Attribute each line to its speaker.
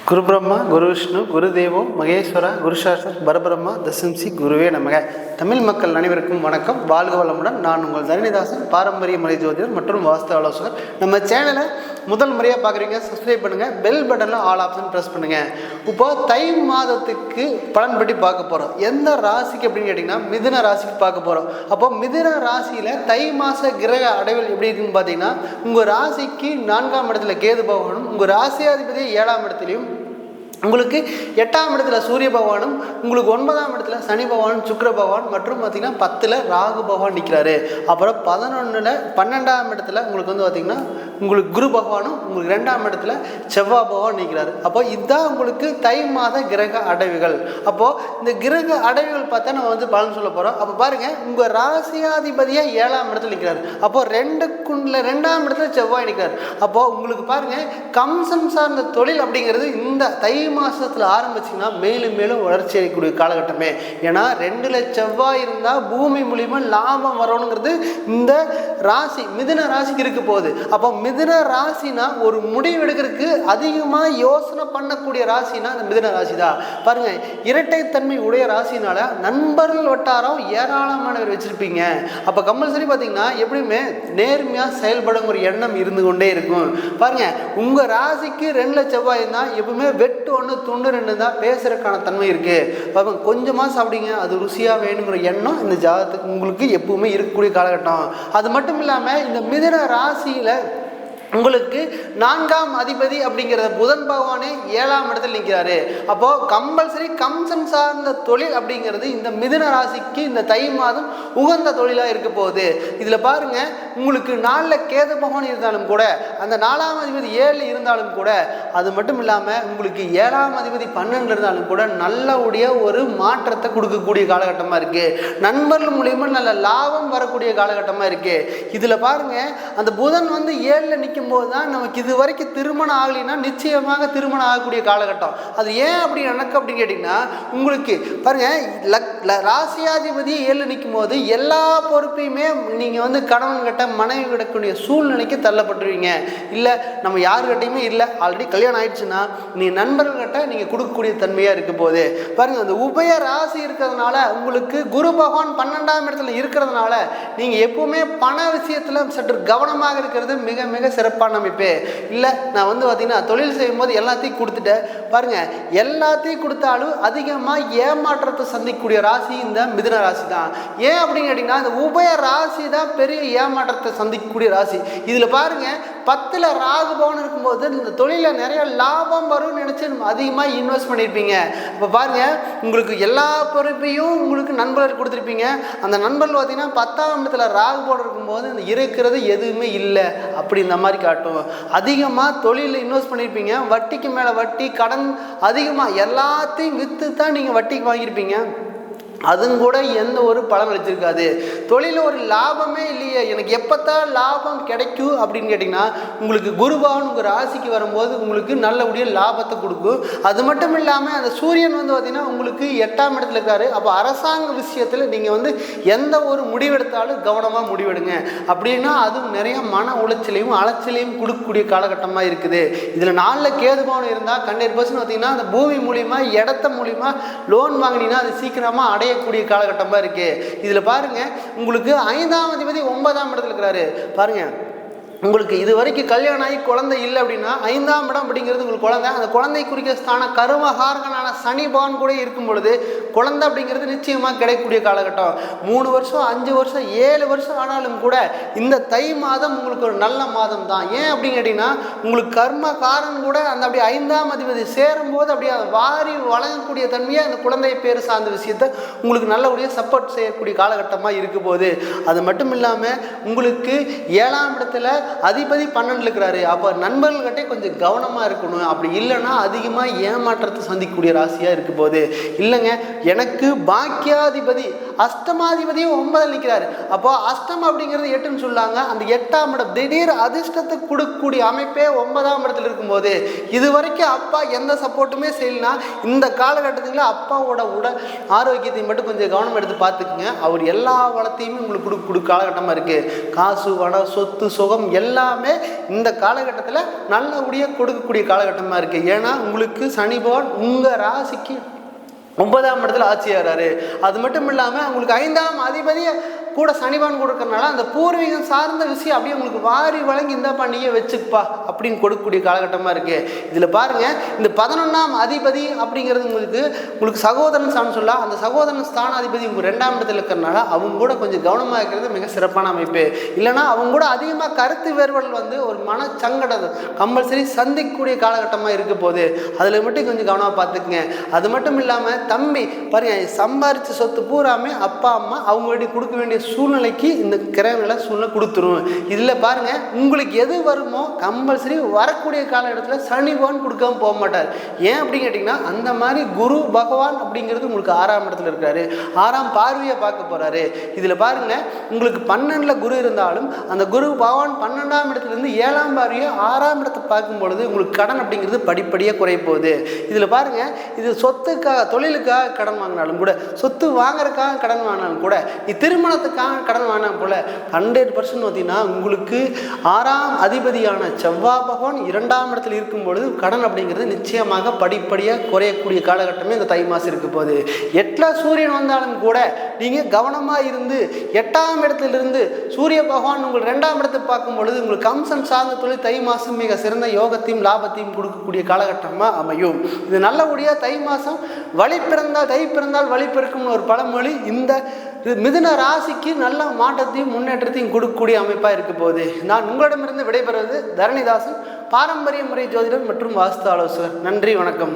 Speaker 1: குரு பிரம்மா குரு விஷ்ணு குரு தேவம் மகேஸ்வரா குரு சாஸ்திர பரபிரம்மா தசம்சி குருவே நமக. தமிழ் மக்கள் அனைவருக்கும் வணக்கம். வாழ்க வளமுடன். நான் உங்கள் தரணிதாசன், பாரம்பரிய மலை ஜோதிடர் மற்றும் வாஸ்து ஆலோசகர். நம்ம சேனலை முதல் முறையாக பார்க்குறீங்க, சப்ஸ்கிரைப் பண்ணுங்கள், பெல் பட்டனில் ஆல் ஆப்ஷன் ப்ரெஸ் பண்ணுங்கள். இப்போ தை மாதத்துக்கு பலன் பற்றி பார்க்க போகிறோம். எந்த ராசிக்கு அப்படின்னு கேட்டிங்கன்னா மிதுன ராசிக்கு பார்க்க போகிறோம். அப்போ மிதுன ராசியில் தை மாத கிரக அடைவில் எப்படி இருக்குன்னு பார்த்தீங்கன்னா, உங்கள் ராசிக்கு 4ஆம் இடத்துல கேது பகவானும், உங்கள் ராசியாதிபதி 7ஆம் இடத்துலையும், உங்களுக்கு 8ஆம் இடத்துல சூரிய பகவானும், உங்களுக்கு 9ஆம் இடத்துல சனி பகவான், சுக்கிர பகவான் மற்றும் பார்த்திங்கன்னா 10ல் ராகு பகவான் நிற்கிறாரு. அப்புறம் 12ஆம் இடத்துல உங்களுக்கு வந்து பார்த்திங்கன்னா உங்களுக்கு குரு பகவானும், உங்களுக்கு 2ஆம் இடத்துல செவ்வாய் பகவான் நிற்கிறாரு. அப்போ இதுதான் உங்களுக்கு தை மாத கிரக அடைவுகள். அப்போது இந்த கிரக அடைவுகள் பார்த்தா நம்ம வந்து பலன் சொல்ல போகிறோம். அப்போ பாருங்கள், உங்கள் ராசியாதிபதியாக 7ஆம் இடத்துல நிற்கிறார். அப்போது 2ஆம் இடத்துல செவ்வாய் நிற்கிறார். அப்போது உங்களுக்கு பாருங்கள், கம்சன் சார்ந்த தொழில் அப்படிங்கிறது இந்த தை மாசத்துல ஆரம்பிச்சிங்கன்னா மேலும் மேலும் வளர்ச்சி அடையக்கூடிய காலகட்டமே. ஏன்னா 2ல் செவ்வாய் இருந்தால் பூமி மூலியமா லாபம் வரணுங்கிறது இந்த ராசி மிதுன ராசிக்கு இருக்க போகுது. அப்போ மிதுன ராசினா ஒரு முடிவு எடுக்கிறதுக்கு அதிகமாக யோசனை பண்ணக்கூடிய ராசினா இந்த மிதுன ராசி தான். பாருங்க, இரட்டைத்தன்மை உடைய ராசினால நண்பர்கள் வட்டாரம் ஏராளமானவர் வச்சிருப்பீங்க. அப்போ கம்பல்சரி பார்த்தீங்கன்னா எப்படியுமே நேர்மையாக செயல்படும் ஒரு எண்ணம் இருந்து கொண்டே இருக்கும். பாருங்க, உங்க ராசிக்கு 2ல் செவ்வாய் தான் எப்பவுமே வெட்டு 1 துண்டு 2 தான் பேசுறதுக்கான தன்மை இருக்கு. கொஞ்சமா சாப்பிடுங்க, அது ருசியா வேணுங்கிற எண்ணம் இந்த ஜாதகத்துக்கு உங்களுக்கு எப்பவுமே இருக்கக்கூடிய காலகட்டம். அது மட்டும் இல்லாம இந்த மிதுன ராசியில உங்களுக்கு 4ஆம் அதிபதி அப்படிங்கிறத புதன் பகவானே 7ஆம் இடத்துல நிற்கிறாரு. அப்போ கம்பல்சரி கம்சன் சார்ந்த தொழில் அப்படிங்கிறது இந்த மிதுன ராசிக்கு இந்த தை மாதம் உகந்த தொழிலாக இருக்க போகுது. இதில் பாருங்க, உங்களுக்கு 4ல் கேது பகவான் இருந்தாலும் கூட, அந்த 4ஆம் அதிபதி 7 இருந்தாலும் கூட, அது மட்டும் இல்லாமல் உங்களுக்கு 7ஆம் அதிபதி 12 இருந்தாலும் கூட நல்ல ஒரு மாற்றத்தை கொடுக்கக்கூடிய காலகட்டமாக இருக்கு. நண்பர்கள் மூலியமா நல்ல லாபம் வரக்கூடிய காலகட்டமாக இருக்கு. இதில் பாருங்க, அந்த புதன் வந்து 7ல் நிற்கும் போதுதான் நமக்கு இது வரைக்கும் திருமணம் ஆகலைன்னா நிச்சயமாக திருமணம் ஆகக்கூடிய காலகட்டம். அது ஏன் அப்படி எனக்கு அப்படின்னு கேட்டிங்கன்னா, உங்களுக்கு பாருங்க, ராசியாதிபதி 7 நிற்கும் போது எல்லா பொறுப்பையுமே நீங்கள் வந்து கணவன் கிட்ட மனைவி கிடக்கூடிய சூழ்நிலைக்கு தள்ளப்பட்டுருவீங்க. இல்லை நம்ம யாருக்கிட்டையுமே இல்லை, ஆல்ரெடி கல்யாணம் ஆயிடுச்சுன்னா நீ நண்பர்கள்கிட்ட நீங்கள் கொடுக்கக்கூடிய தன்மையாக இருக்க போது. பாருங்க, அந்த உபய ராசி இருக்கிறதுனால உங்களுக்கு குரு பகவான் 12ஆம் இடத்துல இருக்கிறதுனால நீங்கள் எப்பவுமே பண விஷயத்தில் சற்று கவனமாக இருக்கிறது மிக மிக சிறப்பான அமைப்பு. இல்லை நான் வந்து பார்த்தீங்கன்னா தொழில் செய்யும் போது எல்லாத்தையும் கொடுத்துட்டேன். பாருங்க, எல்லாத்தையும் கொடுத்தாலும் அதிகமாக ஏமாற்றத்தை சந்திக்கக்கூடிய ராசி இந்த மிதுன ராசி தான். ஏன் அப்படின்னு கேட்டிங்கன்னா, இந்த உபய ராசி தான் பெரிய ஏமாற்றத்தை சந்திக்கக்கூடிய ராசி. இதில் பாருங்க, 10ல் ராகு பவன் இருக்கும்போது இந்த தொழிலில் நிறைய லாபம் வரும்னு நினச்சி அதிகமாக இன்வெஸ்ட் பண்ணியிருப்பீங்க. இப்போ பாருங்க, உங்களுக்கு எல்லா பொறுப்பையும் உங்களுக்கு நண்பர்கள் கொடுத்துருப்பீங்க. அந்த நண்பர்கள் பார்த்தீங்கன்னா 10ஆம் இடத்துல ராகு பவன் இருக்கும்போது இந்த இருக்கிறது எதுவுமே இல்லை அப்படி இந்த மாதிரி காட்டும். அதிகமாக தொழிலில் இன்வெஸ்ட் பண்ணியிருப்பீங்க. வட்டிக்கு மேலே வட்டி, கடன் அதிகமாக எல்லாத்தையும் விற்று தான் நீங்கள் வட்டிக்கு வாங்கியிருப்பீங்க. அதுவும் கூட எந்த ஒரு பலன் அளிச்சிருக்காது. தொழிலில் ஒரு லாபமே இல்லையே, எனக்கு எப்போத்தான் லாபம் கிடைக்கும் அப்படின்னு கேட்டிங்கன்னா, உங்களுக்கு குருபவன் உங்கள் ராசிக்கு வரும்போது உங்களுக்கு நல்லபடிய லாபத்தை கொடுக்கும். அது மட்டும் இல்லாமல் அந்த சூரியன் வந்து பார்த்திங்கன்னா உங்களுக்கு 8ஆம் இடத்துல இருக்காரு. அப்போ அரசாங்க விஷயத்தில் நீங்கள் வந்து எந்த ஒரு முடிவெடுத்தாலும் கவனமாக முடிவெடுங்க. அப்படின்னா அதுவும் நிறைய மன உளைச்சலையும் அலைச்சலையும் கொடுக்கக்கூடிய காலகட்டமாக இருக்குது. இதில் 4ல் கேது பவன் இருந்தால் 100% பார்த்திங்கன்னா அந்த பூமி மூலிமா இடத்த மூலிமா லோன் வாங்கினீங்கன்னா அது சீக்கிரமாக அடைய கூடிய காலகட்டமா இருக்கு. இதுல பாருங்க, உங்களுக்கு 5ஆம் அதிபதி 9ஆம் இடத்துல இருக்கிறாரு. பாருங்க, உங்களுக்கு இது வரைக்கும் கல்யாணம் ஆகி குழந்தை இல்லை அப்படின்னா 5ஆம் இடம் அப்படிங்கிறது உங்களுக்கு குழந்தை. அந்த குழந்தை குறிக்கிற ஸ்தான கருமகாரகனான சனி பகவான் கூட இருக்கும் பொழுது குழந்தை அப்படிங்கிறது நிச்சயமாக கிடைக்கக்கூடிய காலகட்டம். 3 வருஷம் 5 வருஷம் 7 வருஷம் ஆனாலும் கூட இந்த தை மாதம் உங்களுக்கு ஒரு நல்ல மாதம் தான். ஏன் அப்படின்னு கேட்டிங்கன்னா, உங்களுக்கு கர்மகாரன் கூட அந்த அப்படி 5ஆம் அதிபதி சேரும்போது அப்படியே அதை வாரி வழங்கக்கூடிய தன்மையாக அந்த குழந்தை பேர் சார்ந்த விஷயத்தை உங்களுக்கு நல்லபடியாக சப்போர்ட் செய்யக்கூடிய காலகட்டமாக இருக்க போகுது. அது மட்டும் இல்லாமல் உங்களுக்கு 7ஆம் இடத்துல அதிபதி 12 இருக்கிறாரு. அப்போ நண்பர்கள்கிட்ட கொஞ்சம் கவனமாக இருக்கணும். அப்படி இல்லைன்னா அதிகமாக ஏமாற்றத்தை சந்திக்கக்கூடிய ராசியாக இருக்க போது. இல்லைங்க, எனக்கு பாக்கியாதிபதி அஷ்டமாதிபதியும் 9 நிற்கிறாரு. அப்போ அஷ்டம் அப்படிங்கிறது 8ன்னு சொல்லாங்க. அந்த 8ஆம் இடம் திடீர் அதிர்ஷ்டத்தை கொடுக்கக்கூடிய அமைப்பே 9ஆம் இடத்துல இருக்கும்போது இது வரைக்கும் அப்பா எந்த சப்போர்ட்டுமே செய்யலாம். இந்த காலகட்டத்தில் அப்பாவோட உடல் ஆரோக்கியத்தை மட்டும் கொஞ்சம் கவனம் எடுத்து பார்த்துக்குங்க. அவர் எல்லா வளத்தையுமே உங்களுக்கு கொடுக்க காலகட்டமாக இருக்குது. காசு, வளம், சொத்து, சுகம் எல்லாமே இந்த காலகட்டத்தில் நல்லபடியாக கொடுக்கக்கூடிய காலகட்டமாக இருக்குது. ஏன்னா உங்களுக்கு சனி பகவான் உங்கள் ராசிக்கு 9ஆம் இடத்துல ஆட்சியாகிறாரு. அது மட்டும் இல்லாமல் உங்களுக்கு 5ஆம் அதிபதியை கூட சனிபான் கொடுக்கறனால அந்த பூர்வீகம் சார்ந்த விஷயம் அப்படியே உங்களுக்கு வாரி வழங்கி இந்த பண்ணியே வச்சுப்பா அப்படின்னு கொடுக்கக்கூடிய காலகட்டமாக இருக்குது. இதில் பாருங்கள், இந்த 11ஆம் அதிபதி அப்படிங்கிறது உங்களுக்கு சகோதரன் ஸ்தானம் சொல்லலாம். அந்த சகோதரன் ஸ்தானாதிபதி உங்கள் 2ஆம் இடத்துல இருக்கிறனால அவங்க கூட கொஞ்சம் கவனமாக இருக்கிறது மிக சிறப்பான அமைப்பு. இல்லைனா அவங்க கூட அதிகமாக கருத்து வேறுபாடு ஒரு மனச்சங்கடம் கம்பல்சரி சந்திக்கக்கூடிய காலகட்டமாக இருக்க போகுது. அதில் மட்டும் கொஞ்சம் கவனமாக பார்த்துக்குங்க. அது மட்டும் இல்லாமல் தம்பி பாருங்கள், சம்பாரித்த சொத்து பூராமே அப்பா அம்மா அவங்க வேண்டி கொடுக்க வேண்டிய சூழ்நிலைக்கு இந்த கிரகநிலை சூழ்நிலை கொடுத்துரும். இதில் பாருங்கள், உங்களுக்கு எது வருமோ கம்பல்சரி வரக்கூடிய காலகட்டத்தில் சனி பகவான் கொடுக்காம போக மாட்டார். ஏன் அப்படின்னு கேட்டிங்கன்னா, அந்த மாதிரி குரு பகவான் அப்படிங்கிறது உங்களுக்கு 6ஆம் இடத்துல இருக்கிறாரு. 6ஆம் பார்வையை பார்க்க போகிறாரு. இதில் பாருங்கள், உங்களுக்கு 12ல் குரு இருந்தாலும் அந்த குரு பகவான் 12ஆம் இடத்துலேருந்து 7ஆம் பார்வையை 6ஆம் இடத்தை பார்க்கும் பொழுது உங்களுக்கு கடன் அப்படிங்கிறது படிப்படியாக குறைய போகுது. இதில் பாருங்கள், இது சொத்துக்காக தொழிலுக்காக கடன் வாங்கினாலும் கூட, சொத்து வாங்குறதுக்காக கடன் வாங்கினாலும் கூட, திருமணத்துக்காக கடன் வாங்கினா போல 100% பார்த்தீங்கன்னா உங்களுக்கு 6ஆம் அதிபதியான செவ்வாய் பகவான் 2ஆம் இடத்துல இருக்கும் பொழுது கடன் அப்படிங்கிறது நிச்சயமாக படிப்படியாக குறையக்கூடிய காலகட்டமே இந்த தை மாதம் இருக்க போகுது. 8ல் சூரியன் வந்தாலும் கூட நீங்கள் கவனமாக இருந்து 8ஆம் இடத்திலிருந்து சூரிய பகவான் உங்கள் 2ஆம் இடத்தை பார்க்கும் பொழுது உங்களுக்கு கம்சன் சார்ந்த தொழில் தை மாதம் மிக சிறந்த யோகத்தையும் லாபத்தையும் கொடுக்கக்கூடிய காலகட்டமாக அமையும். இது நல்லபடியாக தை மாதம் வழி பிறந்தால் தை பிறந்தால் வழி பிறக்கும்னு ஒரு பழமொழி இந்த மிதுன ராசிக்கு நல்ல மாற்றத்தையும் முன்னேற்றத்தையும் கொடுக்கக்கூடிய அமைப்பாக இருக்க போகுது. நான் உங்களிடமிருந்து விடைபெறுவது தரணிதாசன், பாரம்பரிய முறை ஜோதிடர் மற்றும் வாஸ்து ஆலோசகர். நன்றி, வணக்கம்.